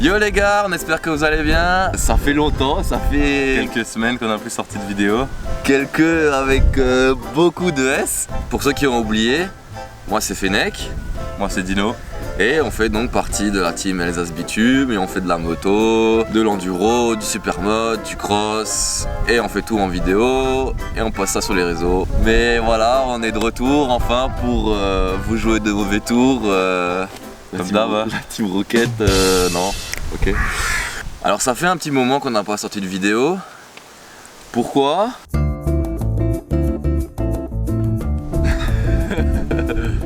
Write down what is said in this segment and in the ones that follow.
Yo les gars, on espère que vous allez bien. Ça fait longtemps, ça fait quelques semaines qu'on n'a plus sorti de vidéo. Quelques avec beaucoup de S. Pour ceux qui ont oublié, moi c'est Fennec. Moi c'est Dino. Et on fait donc partie de la team Elsace Bitume et on fait de la moto, de l'enduro, du supermode, du cross et on fait tout en vidéo et on poste ça sur les réseaux. Mais voilà, on est de retour enfin pour vous jouer de mauvais tours. Comme d'hab, la team Rocket, non, ok. Alors ça fait un petit moment qu'on n'a pas sorti de vidéo. Pourquoi ?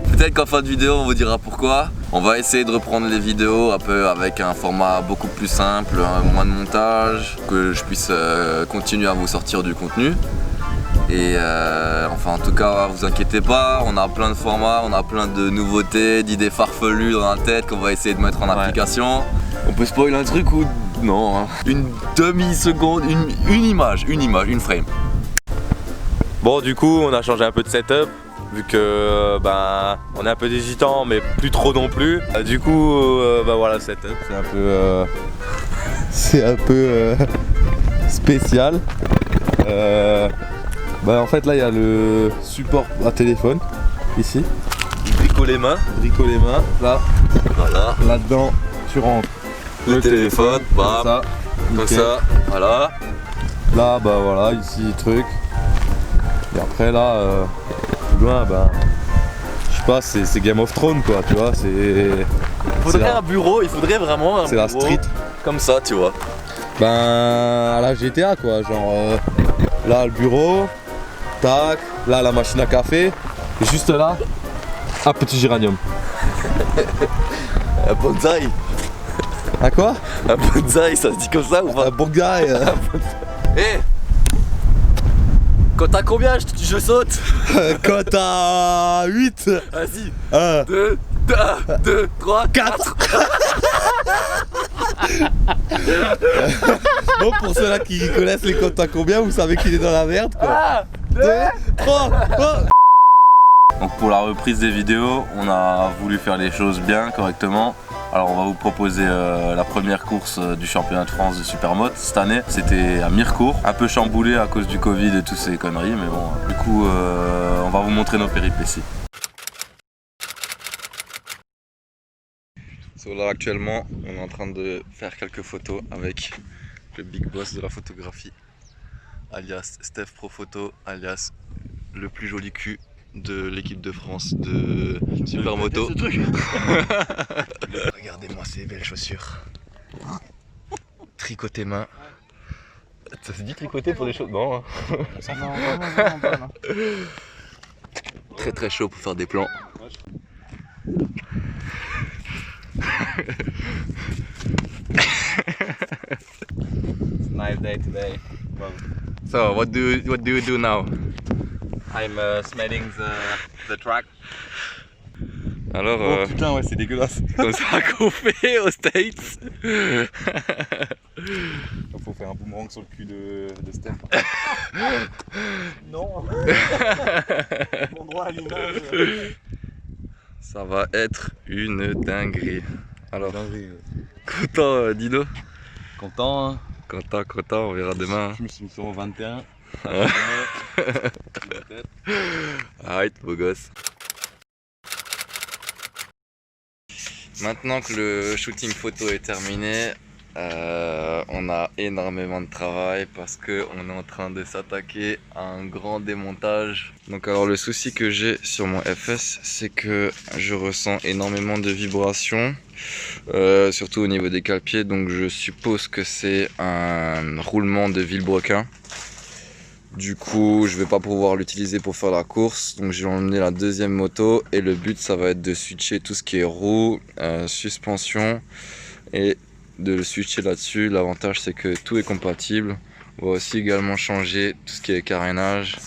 Peut-être qu'en fin de vidéo on vous dira pourquoi. On va essayer de reprendre les vidéos un peu avec un format beaucoup plus simple, moins de montage, que je puisse continuer à vous sortir du contenu. Et enfin en tout cas vous inquiétez pas, on a plein de formats, on a plein de nouveautés, d'idées farfelues dans la tête qu'on va essayer de mettre en application. On peut spoiler un truc ou non hein. Une demi-seconde, une image, une frame. Bon du coup on a changé un peu de setup. Vu que on est un peu hésitant mais plus trop non plus. Du coup voilà le setup c'est un peu spécial. En fait là il y a le support à téléphone ici. Bricot les mains, là. Voilà. Là-dedans tu rentres le téléphone, bam, comme ça, voilà. Là voilà ici truc. Et après là loin je sais pas, c'est Game of Thrones quoi, tu vois, il faudrait un bureau, il faudrait vraiment un bureau. C'est la street. Comme ça, tu vois. À la GTA quoi, genre là le bureau, tac, là la machine à café, et juste là, un petit géranium. Un bonsaï. À quoi? Un bonsaï, ça se dit comme ça ou pas? Un bonsaï. Hé, quand t'as combien je saute? Quand t'as 8. Vas-y. 1, 2, 3, 4. Bon, pour ceux-là qui connaissent les comptes à combien, vous savez qu'il est dans la merde quoi. 1, 2, 3. Donc pour la reprise des vidéos, on a voulu faire les choses bien, correctement. Alors on va vous proposer la première course du championnat de France de Supermoto cette année. C'était à Mirecourt, un peu chamboulé à cause du Covid et toutes ces conneries, mais bon, du coup on va vous montrer nos péripéties. Là actuellement, on est en train de faire quelques photos avec le big boss de la photographie, alias Steph Pro Photo, alias le plus joli cul de l'équipe de France de Supermoto. Regardez-moi ces belles chaussures. Tricoté main. Ça se dit tricoter pour les choses? Non. Non. Très très chaud pour faire des plans. Nice day today. Well, So what do you do now? I'm smelling the track. Alors, Oh putain, ouais, c'est dégueulasse. comme ça qu'on fait aux States. Faut faire un boomerang sur le cul de Steph. Non. Mon droit à l'image. Ça va être une dinguerie. Alors, content Dino? Content hein. Content, on verra demain. Je me suis mis sur 21. Arrête, beau gosse. Maintenant que le shooting photo est terminé, on a énormément de travail parce qu'on est en train de s'attaquer à un grand démontage. Donc alors le souci que j'ai sur mon FS, c'est que je ressens énormément de vibrations, surtout au niveau des cale-pieds. Donc je suppose que c'est un roulement de vilebrequin. Du coup, je vais pas pouvoir l'utiliser pour faire la course, donc j'ai emmené la deuxième moto et le but ça va être de switcher tout ce qui est roue, suspension et de le switcher là-dessus. L'avantage c'est que tout est compatible. On va aussi également changer tout ce qui est carénage.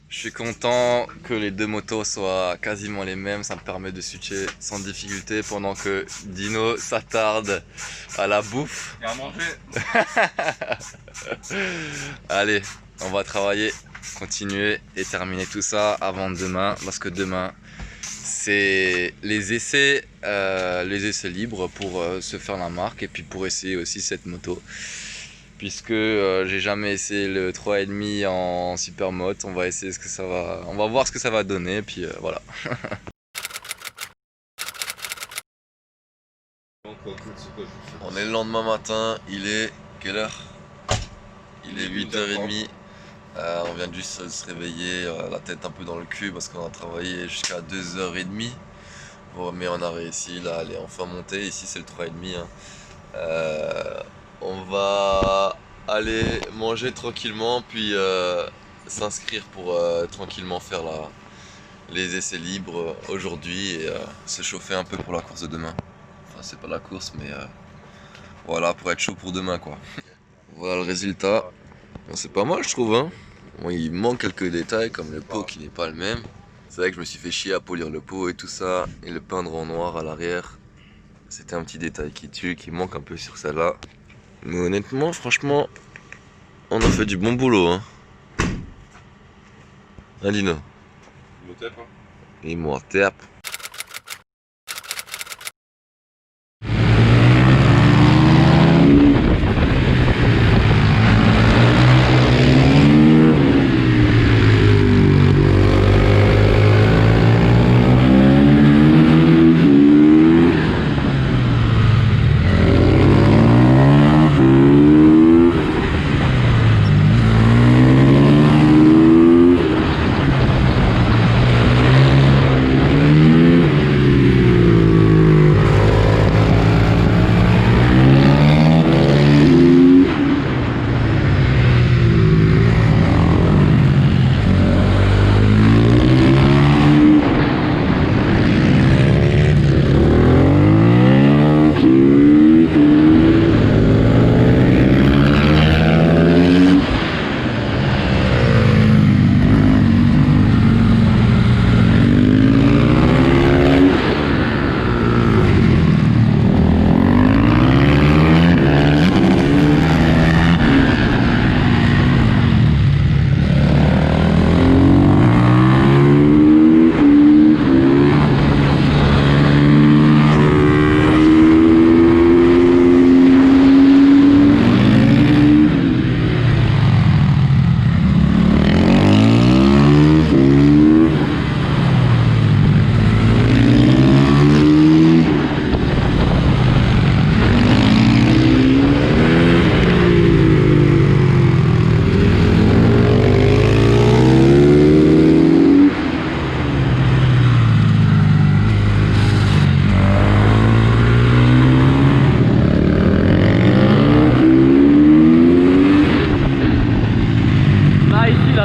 Je suis content que les deux motos soient quasiment les mêmes, ça me permet de switcher sans difficulté pendant que Dino s'attarde à la bouffe. Et à manger. Allez, on va travailler, continuer et terminer tout ça avant demain, parce que demain c'est les essais libres pour se faire la marque et puis pour essayer aussi cette moto. Puisque j'ai jamais essayé le 3,5 en supermoto, on va essayer on va voir ce que ça va donner, puis voilà. On est le lendemain matin, il est quelle heure? Il est 8h30. On vient juste de se réveiller, la tête un peu dans le cul parce qu'on a travaillé jusqu'à 2h30. Bon, mais on a réussi, là, elle est enfin montée. Ici, c'est le 3,5. Hein. On va aller manger tranquillement, puis s'inscrire pour tranquillement faire les essais libres aujourd'hui et se chauffer un peu pour la course de demain. Enfin, c'est pas la course, mais voilà, pour être chaud pour demain, quoi. Voilà le résultat. Bon, c'est pas mal, je trouve, hein. Bon, il manque quelques détails comme le pot qui n'est pas le même. C'est vrai que je me suis fait chier à polir le pot et tout ça, et le peindre en noir à l'arrière. C'était un petit détail qui tue, qui manque un peu sur celle-là. Mais honnêtement, franchement, on a fait du bon boulot, hein. Hein, Lino? Imhotep.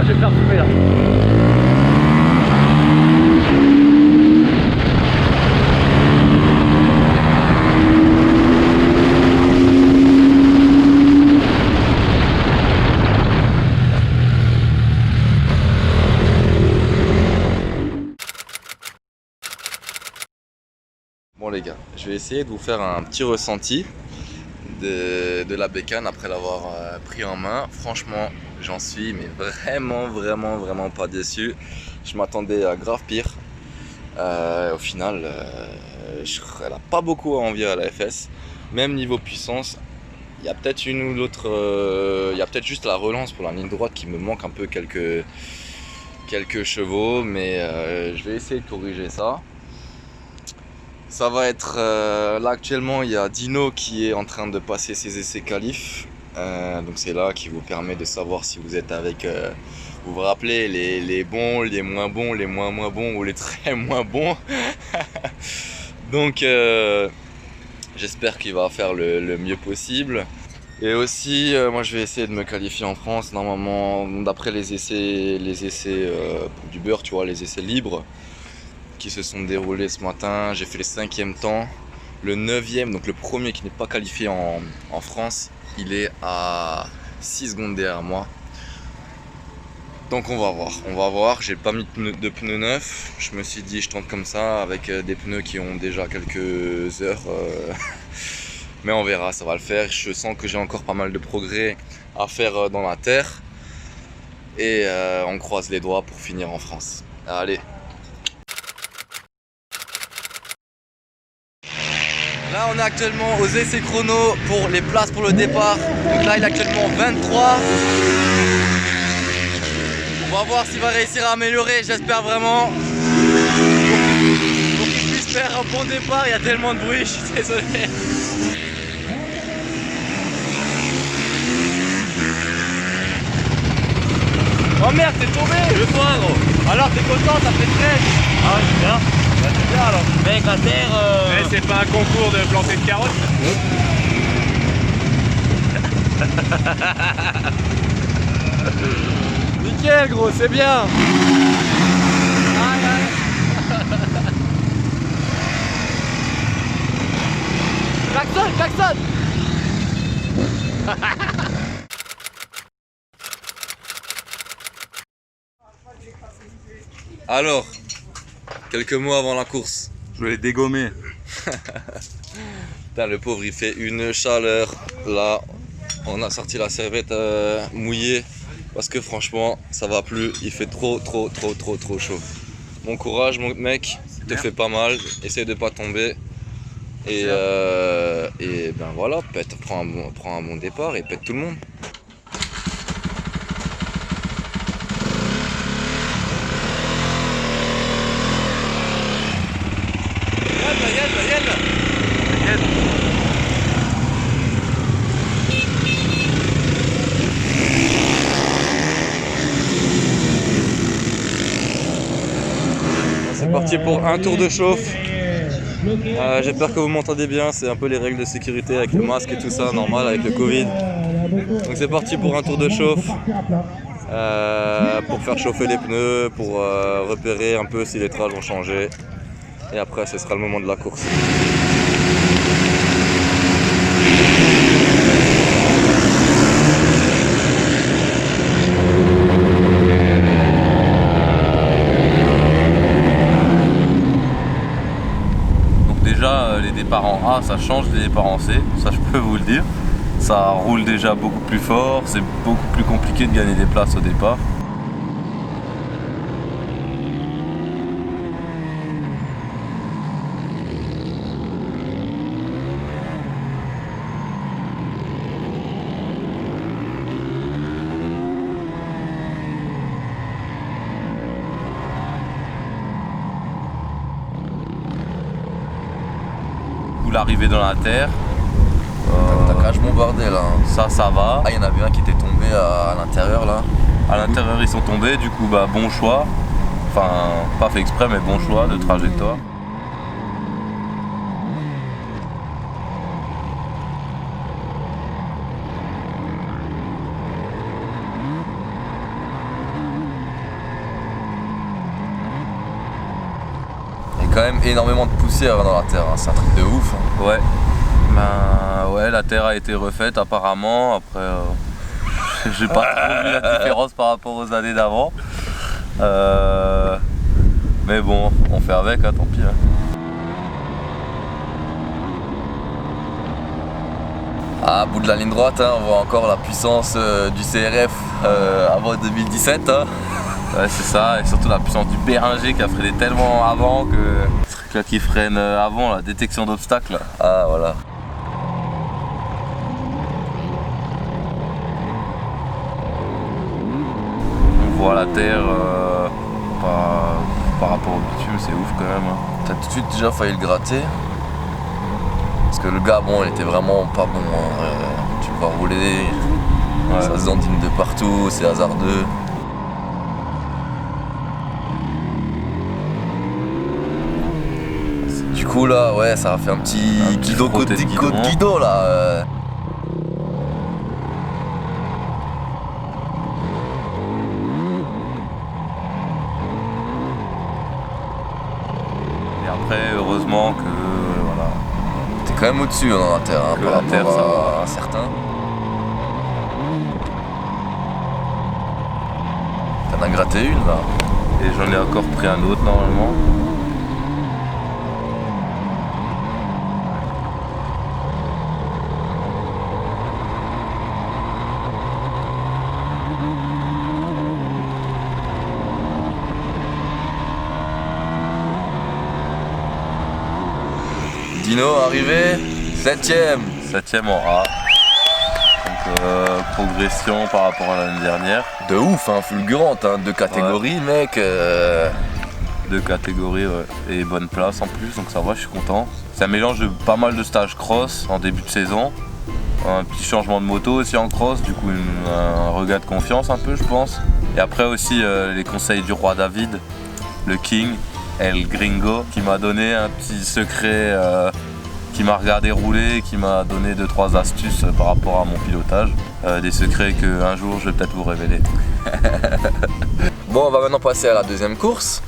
je vais faire fumer là. Bon les gars, je vais essayer de vous faire un petit ressenti de la bécane après l'avoir pris en main. Franchement, j'en suis mais vraiment pas déçu. Je m'attendais à grave pire. Au final, elle a pas beaucoup à envier à la FS. Même niveau puissance, il y a peut-être une ou l'autre, il y a peut-être juste la relance pour la ligne droite qui me manque un peu quelques chevaux, mais je vais essayer de corriger ça. Ça va être là actuellement il y a Dino qui est en train de passer ses essais qualifs, donc c'est là qui vous permet de savoir si vous êtes avec, vous vous rappelez les bons, les moins bons, les moins bons ou les très moins bons. Donc j'espère qu'il va faire le mieux possible. Et aussi moi je vais essayer de me qualifier en France normalement d'après les essais du beurre, tu vois, les essais libres qui se sont déroulés ce matin. J'ai fait le 5e temps, le 9e, donc le premier qui n'est pas qualifié en France, il est à 6 secondes derrière moi. Donc on va voir, j'ai pas mis de pneus neufs, je me suis dit je tente comme ça avec des pneus qui ont déjà quelques heures, mais on verra, ça va le faire. Je sens que j'ai encore pas mal de progrès à faire dans la terre et on croise les doigts pour finir en France. Allez. Là on est actuellement aux essais chrono pour les places pour le départ. Donc là il est actuellement 23. On va voir s'il va réussir à améliorer, j'espère vraiment. Pour qu'il puisse faire un bon départ, il y a tellement de bruit, je suis désolé. Oh merde, t'es tombé! Je toi gros. Alors t'es content, ça fait 13. Ah ouais, c'est bien. Bah, c'est bien alors. Mec, la terre. Mais c'est pas un concours de planter de carottes. Nickel gros, c'est bien. Aïe aïe. Klaxon, klaxon. Alors, quelques mots avant la course. Je vais les dégommer. Putain, le pauvre il fait une chaleur. Là, on a sorti la serviette mouillée parce que franchement, ça va plus. Il fait trop chaud. Bon courage, mon mec. Te fais pas mal. Essaye de pas tomber. Et ben voilà, prends un bon départ et pète tout le monde. C'est parti pour un tour de chauffe. J'espère que vous m'entendez bien, c'est un peu les règles de sécurité avec le masque et tout ça, normal avec le Covid. Donc c'est parti pour un tour de chauffe. Pour faire chauffer les pneus, pour repérer un peu si les trails vont changer. Et après ce sera le moment de la course. Les départs en A, ça change des départs en C, ça je peux vous le dire. Ça roule déjà beaucoup plus fort, c'est beaucoup plus compliqué de gagner des places au départ. L'arrivée dans la terre, T'as crash bombardé là. ça va. Ah, il y en avait un qui était tombé à l'intérieur là. À l'intérieur ils sont tombés, du coup bah bon choix. Enfin pas fait exprès mais bon choix de trajectoire. Quand même énormément de poussière dans la terre, hein. C'est un truc de ouf. Hein. Ouais. Ben ouais, la terre a été refaite apparemment. Après, j'ai pas trop vu la différence par rapport aux années d'avant. Mais bon, on fait avec, hein, tant pis. Hein. À bout de la ligne droite, hein, on voit encore la puissance du CRF avant 2017. Hein. Ouais, c'est ça, et surtout la puissance du Béringer qui a freiné tellement avant que ce truc là qui freine avant, la détection d'obstacles. Ah voilà. On voit la terre par rapport au bitume, c'est ouf quand même. Hein. T'as tout de suite déjà failli le gratter. Parce que le gars, bon, il était vraiment pas bon. Hein. Tu le vois rouler, ouais. Ça se dandine de partout, c'est hasardeux. Du coup là, ouais, ça a fait un petit guidon côte guidon là. Et après, heureusement que voilà. T'es quand même au-dessus dans la terre, hein, que par la terre, ça rapport à certains. T'en as gratté une là. Et j'en ai encore pris un autre normalement. Dino arrivé 7ème. 7ème en A. Donc progression par rapport à l'année dernière. De ouf, hein, fulgurante, hein, 2 catégories, mec. 2 catégories, ouais. Et bonne place en plus, donc ça va, je suis content. C'est un mélange de pas mal de stages cross en début de saison. Un petit changement de moto aussi en cross, du coup un regain de confiance un peu, je pense. Et après aussi les conseils du roi David, le King, El Gringo, qui m'a donné un petit secret, qui m'a regardé rouler, qui m'a donné 2-3 astuces par rapport à mon pilotage. Des secrets qu'un jour je vais peut-être vous révéler. Bon, on va maintenant passer à la deuxième course.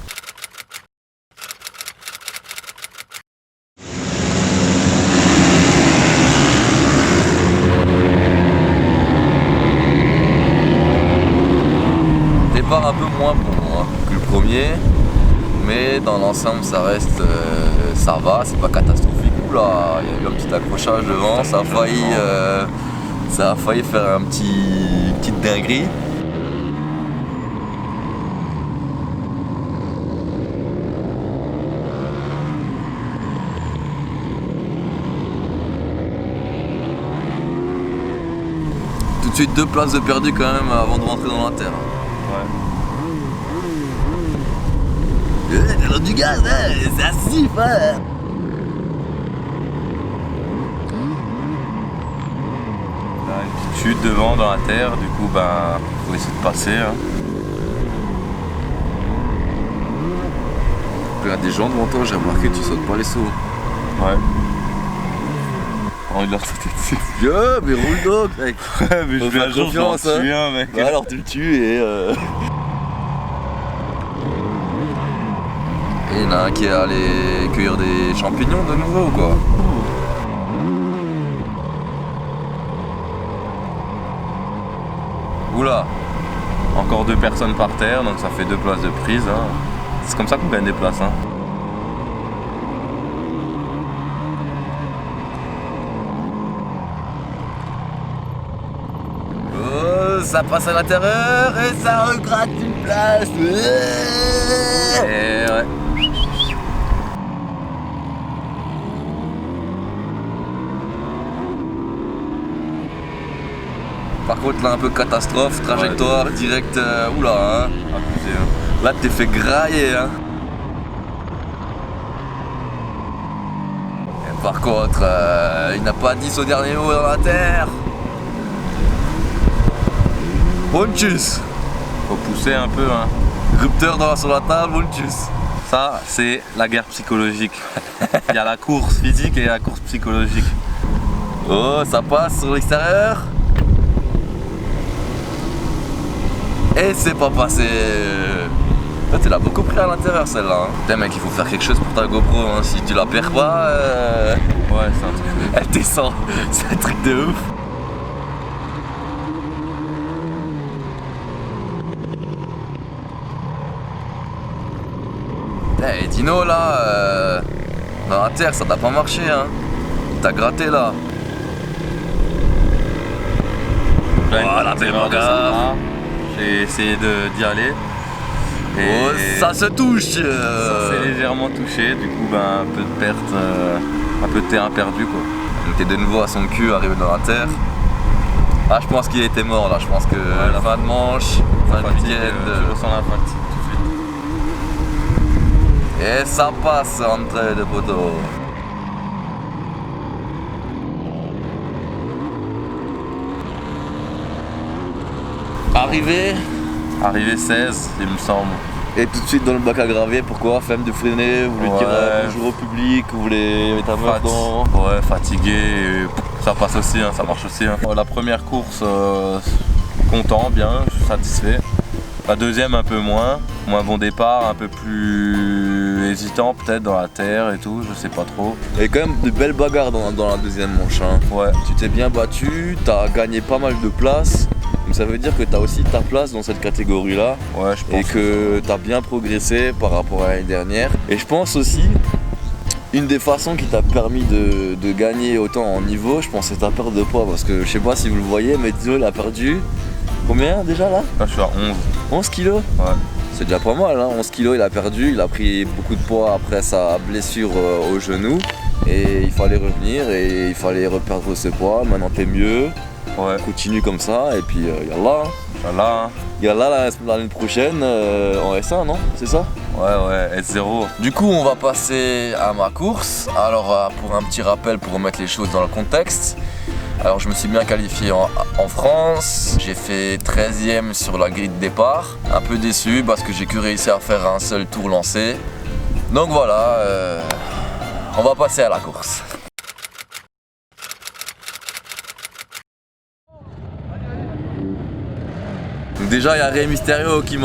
Départ un peu moins bon, hein, que le premier, mais dans l'ensemble ça reste, ça va, c'est pas catastrophique. Oula, il y a eu un petit accrochage devant, ça a failli faire un petite dinguerie. Tout de suite 2 places de perdu quand même avant de rentrer dans la terre. T'as du gaz, hein, c'est assis, hein. Là, une petite chute devant dans la terre, du coup faut essayer de passer. Hein. Il y a des gens devant toi, j'ai remarqué que tu sautes pas les sauts. Ouais. Pas envie de leur sauter dessus. Mais roule donc, mec. Mais je vais un jour j'en tue un, mec. Bah alors tu le tues et il y en a un qui est allé cueillir des champignons de nouveau ou quoi? Oula. Encore 2 personnes par terre, donc ça fait 2 places de prise. Hein. C'est comme ça qu'on gagne des places. Hein. Oh, ça passe à l'intérieur et ça regratte une place. Et ouais. Par contre là un peu catastrophe, trajectoire direct, oula hein. Abusé, hein. Là t'es fait grailler hein. Et par contre, il n'a pas 10 au dernier mot dans la terre. Bonchus. Faut pousser un peu. Hein. Rupteur sur la table, Bonchus. Ça, c'est la guerre psychologique. Il y a la course physique et la course psychologique. Oh, ça passe sur l'extérieur. Et c'est pas passé. Là, tu l'as beaucoup pris à l'intérieur celle-là. Hein. Putain mec, il faut faire quelque chose pour ta GoPro. Hein. Si tu la perds pas, ouais, c'est un truc. Elle descend. C'est un truc de ouf. Et Dino là, dans la terre ça n'a pas marché hein. T'as gratté là. Voilà, t'es mon gars. J'ai essayé d'y aller. Et oh, ça se touche. Ça s'est légèrement touché, du coup un peu de perte, un peu de terrain perdu quoi. Donc t'es de nouveau à son cul arrivé dans la terre. Ah je pense qu'il était mort là, je pense que la fin de manche, fin de week-end. Je ressens la fatigue tout de suite. Et ça passe entre les poteaux. Arrivé 16, il me semble. Et tout de suite dans le bac à gravier, pourquoi? Flemme de freiner, vous voulez dire bonjour au public, vous voulez mettre un meuf dans... Ouais, fatigué, et ça passe aussi, hein, ça marche aussi. Hein. La première course, content, bien, je suis satisfait. La deuxième un peu moins bon départ, un peu plus hésitant peut-être dans la terre et tout, je sais pas trop. Il y a quand même de belles bagarres dans la deuxième manche. Hein. Ouais. Tu t'es bien battu, t'as gagné pas mal de places. Donc ça veut dire que tu as aussi ta place dans cette catégorie-là. Ouais, je pense. Et que tu as bien progressé par rapport à l'année dernière. Et je pense aussi, une des façons qui t'a permis de gagner autant en niveau, je pense c'est ta perte de poids. Parce que je sais pas si vous le voyez, mais Dino il a perdu combien déjà là? Là je suis à 11. 11 kilos? Ouais. C'est déjà pas mal, hein. 11 kilos il a perdu, il a pris beaucoup de poids après sa blessure au genou. et il fallait revenir et il fallait reperdre ce poids. Maintenant t'es mieux, Ouais, continue comme ça et puis yallah. voilà. Yallah l'année prochaine en S1, non? C'est ça? Ouais, S0. Du coup, on va passer à ma course. Alors, pour un petit rappel, pour remettre les choses dans le contexte. Alors, je me suis bien qualifié en France. J'ai fait 13e sur la grille de départ. Un peu déçu parce que j'ai que réussi à faire un seul tour lancé. Donc voilà, on va passer à la course. Donc déjà, il y a Rey Mysterio qui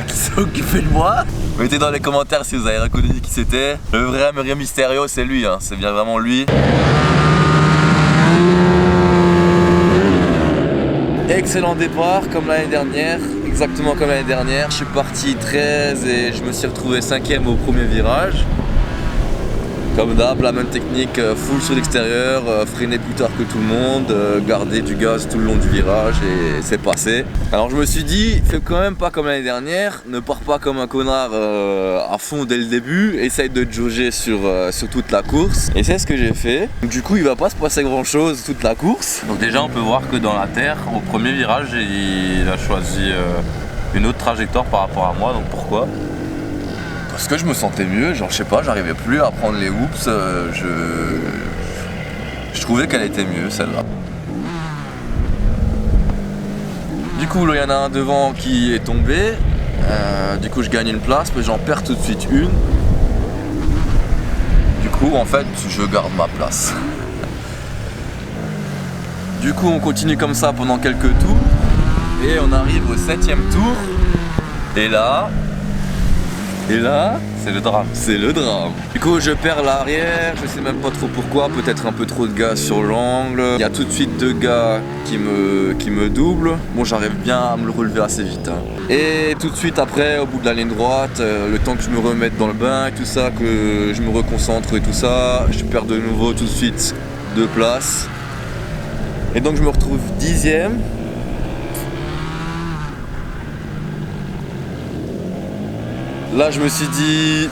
s'est occupé de moi. Mettez dans les commentaires si vous avez reconnu qui c'était. Le vrai Rey Mysterio, c'est lui, hein. C'est bien vraiment lui. Excellent départ comme l'année dernière, exactement comme l'année dernière. Je suis parti 13 et je me suis retrouvé 5e au premier virage. Comme d'hab, la même technique, full sur l'extérieur, freiner plus tard que tout le monde, garder du gaz tout le long du virage et c'est passé. Alors je me suis dit, fais quand même pas comme l'année dernière, ne pars pas comme un connard à fond dès le début, essaye de te jauger sur toute la course. Et c'est ce que j'ai fait. Du coup il va pas se passer grand chose toute la course. Donc déjà on peut voir que dans la terre, au premier virage, il a choisi une autre trajectoire par rapport à moi, donc pourquoi? Parce que je me sentais mieux, genre je sais pas, j'arrivais plus à prendre les whoops, je trouvais qu'elle était mieux celle-là. Du coup là il y en a un devant qui est tombé, du coup je gagne une place mais j'en perds tout de suite une. Du coup en fait je garde ma place. Du coup on continue comme ça pendant quelques tours et on arrive au 7e tour et là c'est le drame. C'est le drame. Du coup je perds l'arrière, je sais même pas trop pourquoi, peut-être un peu trop de gaz sur l'angle. Il y a tout de suite deux gars qui me doublent. Bon j'arrive bien à me le relever assez vite. Hein. Et tout de suite après, au bout de la ligne droite, le temps que je me remette dans le bain et tout ça, que je me reconcentre et tout ça, je perds de nouveau tout de suite 2 places. Et donc je me retrouve 10e. Là je me suis dit,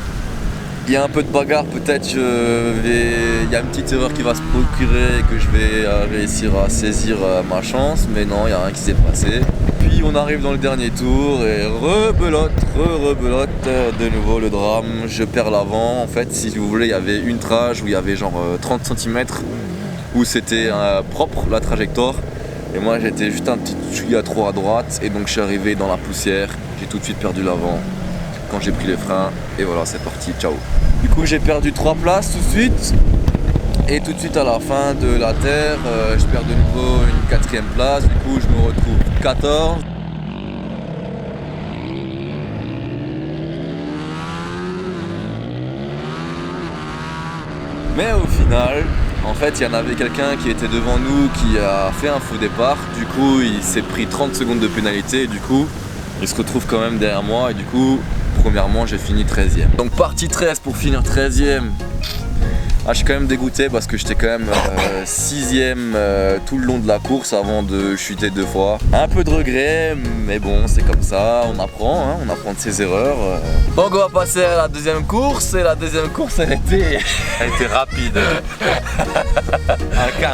il y a un peu de bagarre, peut-être il y a une petite erreur qui va se procurer et que je vais réussir à saisir ma chance, mais non, il n'y a rien qui s'est passé. Puis on arrive dans le dernier tour et rebelote, de nouveau le drame, je perds l'avant. En fait, si vous voulez, il y avait une trage où il y avait genre 30 cm où c'était propre la trajectoire. Et moi j'étais juste un petit chouïa trop à droite et donc je suis arrivé dans la poussière, j'ai tout de suite perdu l'avant. Quand j'ai pris les freins et voilà c'est parti, ciao. Du coup j'ai perdu 3 places tout de suite et tout de suite à la fin de la terre je perds de nouveau une 4e place, du coup je me retrouve 14. Mais au final, en fait il y en avait quelqu'un qui était devant nous qui a fait un faux départ, du coup il s'est pris 30 secondes de pénalité et du coup il se retrouve quand même derrière moi et du coup premièrement j'ai fini 13e. Donc partie 13 pour finir 13e. Ah, je suis quand même dégoûté parce que j'étais quand même 6e tout le long de la course avant de chuter 2 fois. Un peu de regret, mais bon c'est comme ça, on apprend, hein, on apprend de ses erreurs. Donc on va passer à la deuxième course et la deuxième course elle était rapide.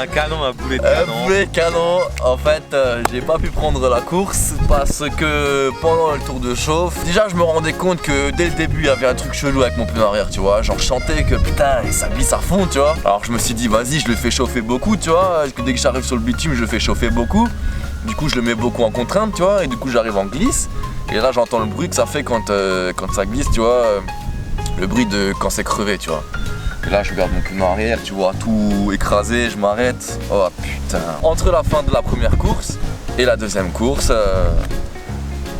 un canon, un boulet de canon. Un boulet de canon. En fait j'ai pas pu prendre la course parce que pendant le tour de chauffe, déjà je me rendais compte que dès le début il y avait un truc chelou avec mon pneu arrière, tu vois. Genre je sentais que putain ça glisse à fond, tu vois. Alors je me suis dit vas-y je le fais chauffer beaucoup, tu vois. Dès que j'arrive sur le bitume je le fais chauffer beaucoup. Du coup je le mets beaucoup en contrainte, tu vois. Et du coup j'arrive en glisse. Et là j'entends le bruit que ça fait quand ça glisse, tu vois. Le bruit de quand c'est crevé, tu vois. Et là je regarde mon pneu arrière, tu vois, tout écrasé, je m'arrête. Oh putain. Entre la fin de la première course et la deuxième course,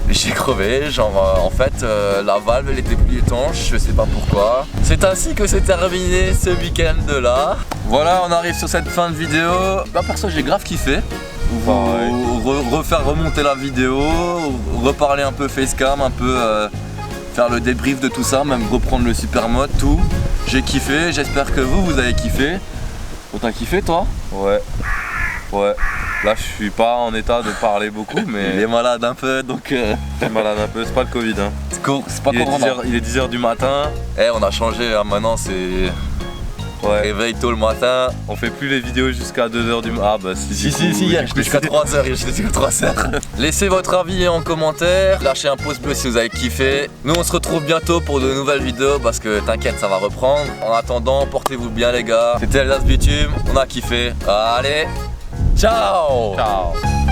j'ai crevé, genre en fait la valve elle était plus étanche, je sais pas pourquoi. C'est ainsi que s'est terminé ce week-end là. Voilà, on arrive sur cette fin de vidéo. Bah perso j'ai grave kiffé. Refaire remonter la vidéo, reparler un peu facecam, un peu faire le débrief de tout ça, même reprendre le super mode, tout. J'ai kiffé, j'espère que vous avez kiffé. T'as kiffé toi? Ouais. Là je suis pas en état de parler beaucoup mais... Il est malade un peu donc... Je suis malade un peu, c'est pas le Covid hein. C'est pas corona. Il est 10h du matin. On a changé, hein, maintenant c'est... Ouais. réveil tôt le matin. On fait plus les vidéos jusqu'à 2h du matin. Ah bah Si, hier j'étais jusqu'à 3h, j'étais jusqu'à 3h. Laissez votre avis en commentaire, lâchez un pouce bleu si vous avez kiffé. Nous on se retrouve bientôt pour de nouvelles vidéos parce que t'inquiète, ça va reprendre. En attendant, portez-vous bien les gars. C'était Alsace Bitume, on a kiffé. Allez, ciao. Ciao.